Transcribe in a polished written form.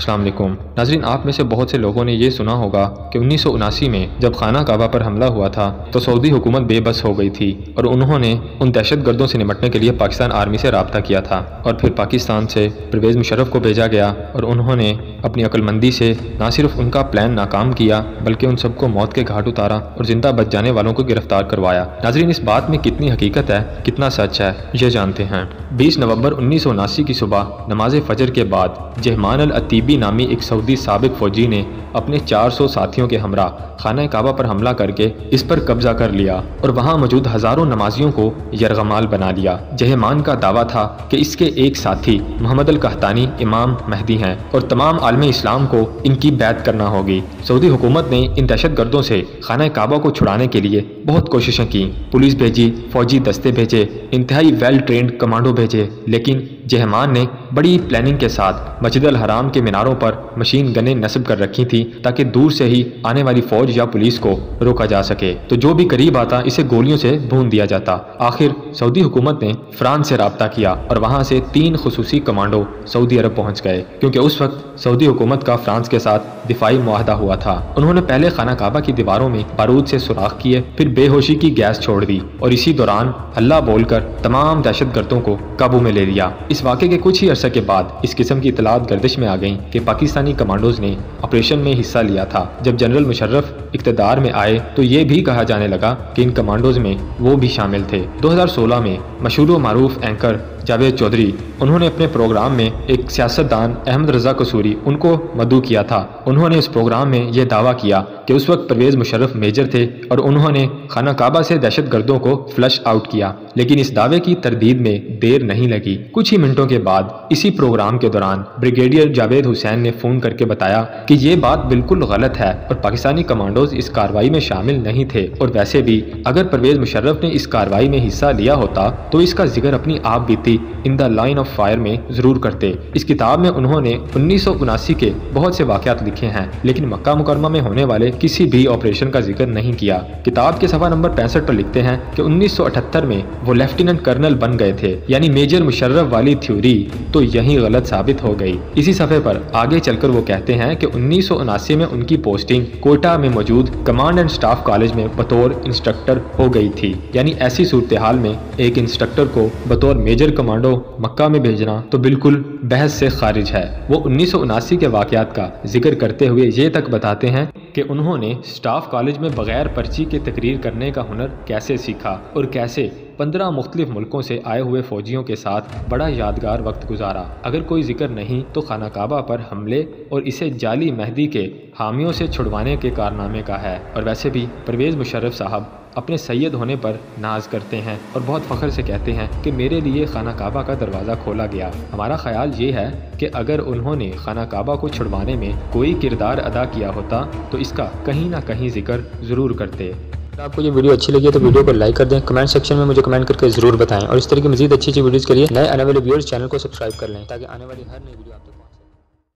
अस्सलाम वालेकुम नाज़रीन, आप में से बहुत से लोगों ने ये सुना होगा कि 1979 में जब खाना काबा पर हमला हुआ था तो सऊदी हुकूमत बेबस हो गई थी और उन्होंने उन दहशत गर्दों से निपटने के लिए पाकिस्तान आर्मी से रब्ता किया था। और फिर पाकिस्तान से परवेज़ मुशर्रफ को भेजा गया और उन्होंने अपनी अक्लमंदी से ना सिर्फ उनका प्लान नाकाम किया बल्कि उन सबको मौत के घाट उतारा और जिंदा बच जाने वालों को गिरफ्तार करवाया। नाज़रीन, इस बात में कितनी हकीकत है, कितना सच है, ये जानते हैं। 20 नवंबर 1979 की सुबह नमाज फजर के बाद जहमान अल अतीबी नामी एक सऊदी साबिक फौजी ने अपने 400 साथियों के हमरा खाना काबा पर हमला करके इस पर कब्जा कर लिया और वहां मौजूद हजारों नमाजियों को यरगमाल बना लिया। जहमान का दावा था कि इसके एक साथी मोहम्मद अल कहतानी इमाम महदी हैं और तमाम आलम इस्लाम को इनकी बैत करना होगी। सऊदी हुकूमत ने इन दहशत गर्दों से खाना काबा को छुड़ाने के लिए बहुत कोशिशें की, पुलिस भेजी, फौजी दस्ते भेजे, इंतहाई वेल ट्रेंड कमांडो भेजे, लेकिन जहमान ने बड़ी प्लानिंग के साथ मस्जिद अल हराम के मीनारों पर मशीन गनें नस्ब कर रखी थी ताकि दूर से ही आने वाली फौज या पुलिस को रोका जा सके, तो जो भी करीब आता इसे गोलियों से भून दिया जाता। आखिर सऊदी हुकूमत ने फ्रांस से रब्ता किया और वहां से 3 खुसूसी कमांडो सऊदी अरब पहुंच गए, क्योंकि उस वक्त सऊदी हुकूमत का फ्रांस के साथ दिफाई मुआहदा हुआ था। उन्होंने पहले खाना काबा की दीवारों में बारूद से सुराख किए, फिर बेहोशी की गैस छोड़ दी और इसी दौरान अल्लाह बोलकर तमाम दहशत गर्दों को काबू में ले लिया। इस वाक़े के कुछ ही अरसे के बाद इस किस्म की इतलात गर्दिश में आ गईं कि पाकिस्तानी कमांडोज ने ऑपरेशन में हिस्सा लिया था। जब जनरल मुशर्रफ इक़्तिदार में आए तो ये भी कहा जाने लगा कि इन कमांडोज में वो भी शामिल थे। 2016 में मशहूर व मारूफ एंकर जावेद चौधरी, उन्होंने अपने प्रोग्राम में एक सियासतदान अहमद रजा कसूरी उनको मदऊ किया था। उन्होंने इस प्रोग्राम में यह दावा किया कि उस वक्त परवेज़ मुशर्रफ मेजर थे और उन्होंने खाना काबा से दहशत गर्दों को फ्लश आउट किया, लेकिन इस दावे की तरदीद में देर नहीं लगी। कुछ ही मिनटों के बाद इसी प्रोग्राम के दौरान ब्रिगेडियर जावेद हुसैन ने फ़ोन करके बताया कि ये बात बिल्कुल गलत है और पाकिस्तानी कमांडोज इस कार्रवाई में शामिल नहीं थे, और वैसे भी अगर परवेज़ मुशर्रफ ने इस कार्रवाई में हिस्सा लिया होता तो इसका जिक्र अपनी आप बीती in the line of fire में जरूर करते। इस किताब में उन्होंने 1979 के बहुत से वाक़यात लिखे हैं, लेकिन मक्का मुकरमा में होने वाले किसी भी ऑपरेशन का जिक्र नहीं किया। किताब के सफ़ा नंबर 65 पर लिखते हैं कि 1978 में वो लेफ्टिनेंट कर्नल बन गए थे, यानी मेजर मुशर्रफ वाली थ्योरी तो यही गलत साबित हो गई। इसी सफ़े पर आगे चलकर वो कहते हैं कि 1979 में उनकी पोस्टिंग कोयटा में मौजूद कमांड एंड स्टाफ कॉलेज में बतौर इंस्ट्रक्टर हो गई थी, यानी ऐसी सूरत हाल में एक इंस्ट्रक्टर को बतौर मेजर कमांडो मक्का में भेजना तो बिल्कुल बहस से खारिज है। वो 1979 के वाक़यात का जिक्र करते हुए ये तक बताते हैं कि उन्होंने स्टाफ कॉलेज में बगैर पर्ची के तकरीर करने का हुनर कैसे सीखा और कैसे 15 मुख्तलिफ मुल्कों से आए हुए फौजियों के साथ बड़ा यादगार वक्त गुजारा। अगर कोई जिक्र नहीं तो खाना काबा पर हमले और इसे जाली महदी के हामियों से छुड़वाने के कारनामे का है। और वैसे भी परवेज़ मुशर्रफ साहब अपने सैयद होने पर नाज करते हैं और बहुत फ़ख्र से कहते हैं कि मेरे लिए खाना काबा का दरवाज़ा खोला गया। हमारा ख्याल ये है कि अगर उन्होंने खाना काबा को छुड़वाने में कोई किरदार अदा किया होता तो इसका कहीं ना कहीं जिक्र ज़रूर करते। अगर आपको ये वीडियो अच्छी लगी है तो वीडियो को लाइक कर दें, कमेंट सेक्शन में मुझे कमेंट करके ज़रूर बताएं और इस तरह की मज़ीद अच्छी वीडियोज़ के लिए नए आने वाले व्यूअर्स चैनल को सब्सक्राइब कर लें ताकि आने वाली हर नई वीडियो आप तक